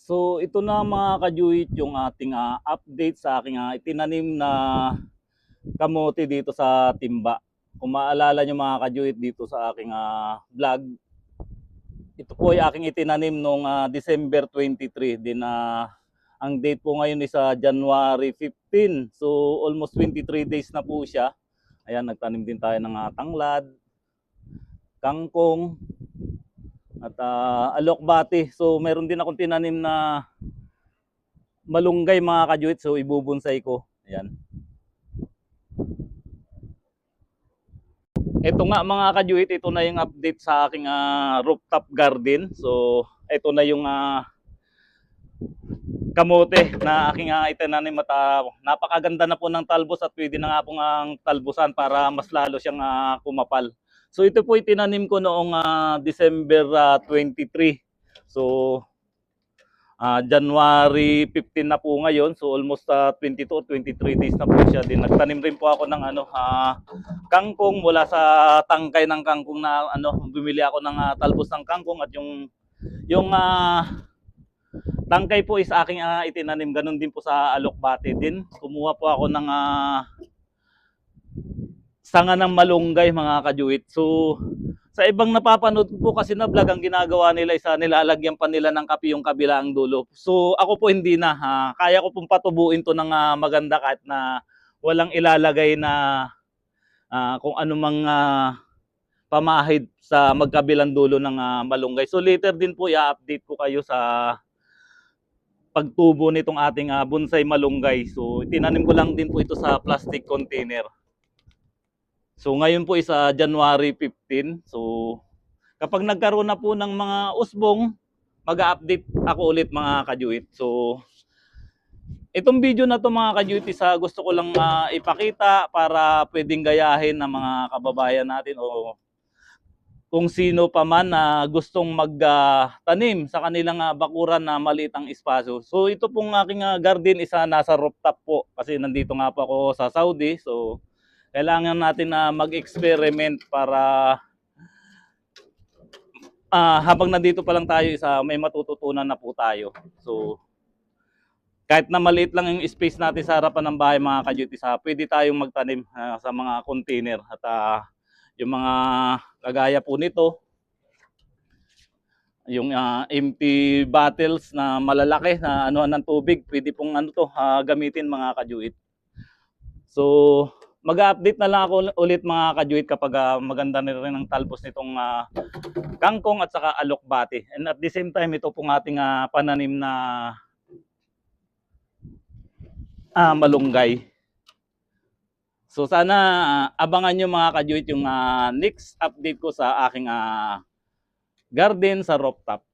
So ito na mga kajuit yung ating update sa aking itinanim na kamote dito sa timba. Kung maalala nyo mga kajuit dito sa aking vlog, ito po ay aking itinanim noong December 23. Din ang date po ngayon is January 15. So almost 23 days na po siya. Ayan, nagtanim din tayo ng tanglad, kangkong, at alokbati. So meron din akong tinanim na malunggay mga kajuit. So ibubonsay ko. Ayan. Ito nga mga kajuit, ito na yung update sa aking rooftop garden. So ito na yung kamote na aking itinanim at napakaganda na po ng talbos at pwede na nga pong talbusan para mas lalo siyang kumapal. So ito po itinanim ko noong December 23. So January 15 na po ngayon. So almost 22 or 23 days na po siya. Din nagtanim rin po ako ng kangkong mula sa tangkay ng kangkong na bumili ako ng talbos ng kangkong at yung tangkay po is aking itinanim. Ganun din po sa alokbate din. Kumuha po ako ng sanga ng malunggay mga kajuit. So sa ibang napapanood po kasi na vlog, ang ginagawa nila is nilalagyan pa nila ng kape yung kabilang dulo. So ako po hindi na. Kaya ko pong patubuin to ng maganda kahit na walang ilalagay na kung anumang pamahid sa magkabilang dulo ng malunggay. So later din po i-update ko kayo sa pagtubo nitong ating bonsai malunggay. So tinanim ko lang din po ito sa plastic container. So ngayon po is January 15. So kapag nagkaroon na po ng mga usbong, mag-update ako ulit mga kajuit. So itong video na to mga kajuit is gusto ko lang ipakita para pwedeng gayahin ng mga kababayan natin o kung sino pa man na gustong magtanim sa kanilang bakuran na maliit ang espasyo. So ito pong aking garden is nasa rooftop po kasi nandito nga po ako sa Saudi. So kailangan natin na mag-experiment para habang nandito pa lang tayo may matututunan na po tayo. So kahit na maliit lang yung space natin sa harapan ng bahay mga kajuit, pwede tayong magtanim sa mga container at yung mga kagaya po nito, yung empty bottles na malalaki na anuhan ng tubig, pwede pong gamitin mga kajuit. So mag-update na lang ako ulit mga kajuit kapag maganda na rin ang talbos nitong kangkong at saka alokbati. And at the same time, ito pong ating pananim na malunggay. So sana abangan nyo mga kajuit yung next update ko sa aking garden sa rooftop.